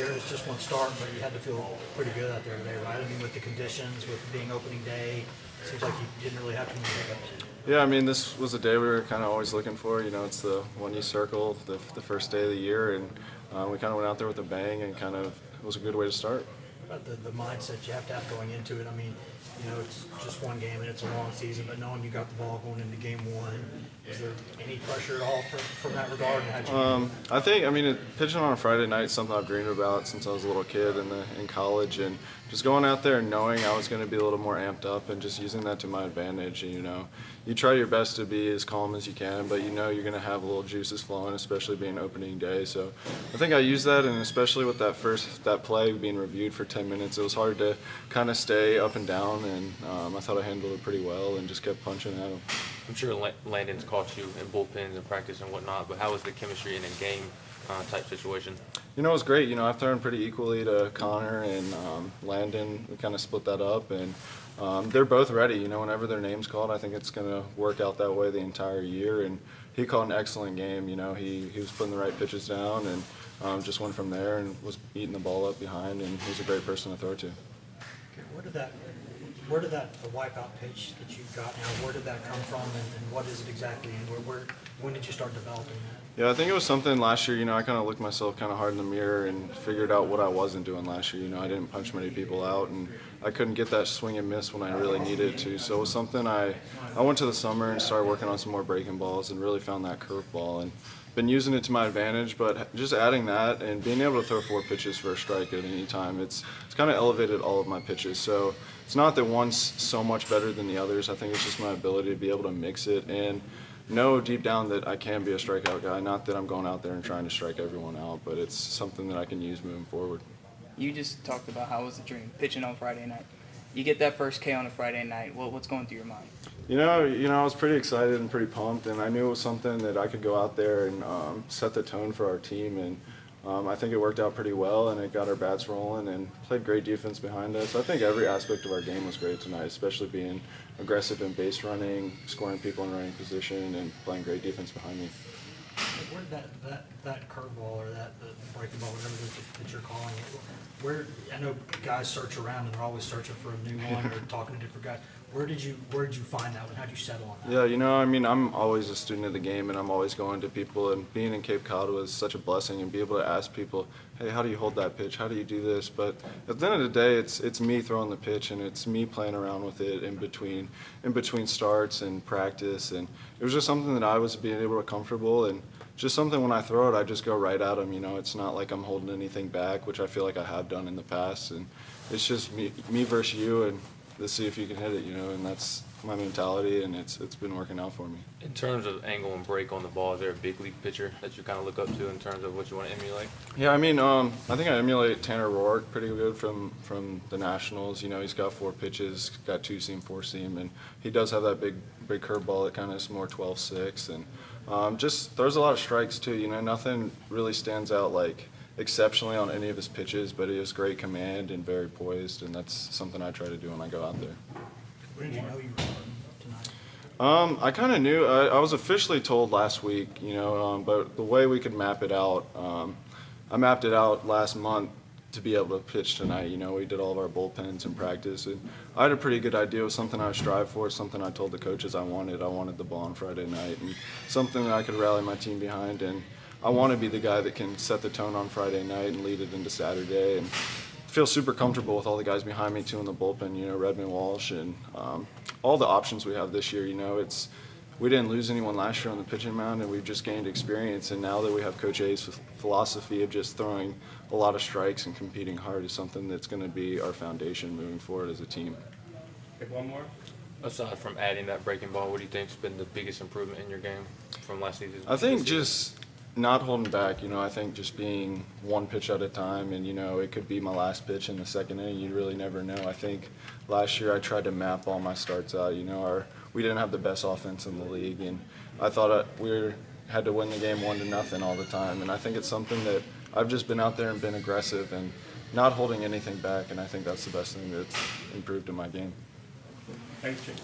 Garrett, it's just one start, but you had to feel pretty good out there today, right? I mean, with the conditions, with being opening day, it seems like you didn't really have too many hiccups. Yeah, I mean, this was a day we were kind of always looking for. You know, it's the one you circle, the first day of the year, and we kind of went out there with a bang, and it was a good way to start. About the mindset you have to have going into it. I mean, you know, it's just one game and it's a long season, but knowing you got the ball going into game one, is there any pressure at all from that regard? I think, pitching on a Friday night is something I've dreamed about since I was a little kid in college, and just going out there and knowing I was going to be a little more amped up and just using that to my advantage. And, you know, you try your best to be as calm as you can, but you know you're going to have a little juices flowing, especially being opening day. So I think I used that, and especially with that play being reviewed for 10 minutes, it was hard to kind of stay up and down, and I thought I handled it pretty well and just kept punching at him. I'm sure Landon's caught you in bullpens and practice and whatnot, but how was the chemistry in a game type situation? You know, it was great. You know, I've thrown pretty equally to Connor and Landon. We kind of split that up, and they're both ready. You know, whenever their name's called, I think it's going to work out that way the entire year. And he called an excellent game. You know, he was putting the right pitches down and just went from there and was eating the ball up behind, and he's a great person to throw to. Okay, where did that the wipeout pitch that you got now, where did that come from, and what is it exactly, and when did you start developing that? Yeah, I think it was something last year. You know, I kind of looked myself kind of hard in the mirror and figured out what I wasn't doing last year. You know, I didn't punch many people out, and I couldn't get that swing and miss when I really needed to. So it was something I went to the summer and started working on some more breaking balls and really found that curveball and been using it to my advantage. But just adding that and being able to throw 4 pitches for a strike at any time, it's kind of elevated all of my pitches. So it's not that one's so much better than the others. I think it's just my ability to be able to mix it and know deep down that I can be a strikeout guy. Not that I'm going out there and trying to strike everyone out, but it's something that I can use moving forward. You just talked about how it was a dream, pitching on Friday night. You get that first K on a Friday night. What's going through your mind? You know, I was pretty excited and pretty pumped, and I knew it was something that I could go out there and set the tone for our team. And I think it worked out pretty well, and it got our bats rolling and played great defense behind us. I think every aspect of our game was great tonight, especially being aggressive in base running, scoring people in running position, and playing great defense behind me. Where did that curveball or the breaking ball, whatever it is that you're calling it, I know guys search around and they're always searching for a new one or talking to different guys. Where did you find that one? How did you settle on that? Yeah, you know, I'm always a student of the game, and I'm always going to people, and being in Cape Cod was such a blessing, and be able to ask people, hey, how do you hold that pitch? How do you do this? But at the end of the day, it's me throwing the pitch, and it's me playing around with it in between starts and practice, and it was just something that I was being able to comfortable, and just something when I throw it, I just go right at them. You know, it's not like I'm holding anything back, which I feel like I have done in the past, and it's just me versus you, and let's see if you can hit it, you know, and that's my mentality, and it's been working out for me. In terms of angle and break on the ball, is there a big league pitcher that you kind of look up to in terms of what you want to emulate? Yeah, I think I emulate Tanner Roark pretty good from the Nationals. You know, he's got 4 pitches, got 2-seam, 4-seam, and he does have that big curveball that kind of is more 12-6, and just throws a lot of strikes too. You know, nothing really stands out like exceptionally on any of his pitches, but he has great command and very poised, and that's something I try to do when I go out there. Where did you know you were tonight? I kind of knew. I was officially told last week, you know, but the way we could map it out, I mapped it out last month to be able to pitch tonight. You know, we did all of our bullpens and practice, and I had a pretty good idea. It was something I strive for, something I told the coaches I wanted. I wanted the ball on Friday night, and something that I could rally my team behind, and I want to be the guy that can set the tone on Friday night and lead it into Saturday, and feel super comfortable with all the guys behind me too in the bullpen. You know, Redmond, Walsh, and all the options we have this year. You know, we didn't lose anyone last year on the pitching mound, and we've just gained experience. And now that we have Coach A's philosophy of just throwing a lot of strikes and competing hard is something that's going to be our foundation moving forward as a team. Pick one more. Aside from adding that breaking ball, what do you think's been the biggest improvement in your game from last season? I think just not holding back. You know, I think just being one pitch at a time, and, you know, it could be my last pitch in the second inning. You really never know. I think last year I tried to map all my starts out. You know, we didn't have the best offense in the league, and I thought we had to win the game 1-0 all the time. And I think it's something that I've just been out there and been aggressive and not holding anything back, and I think that's the best thing that's improved in my game. Thanks, Jim.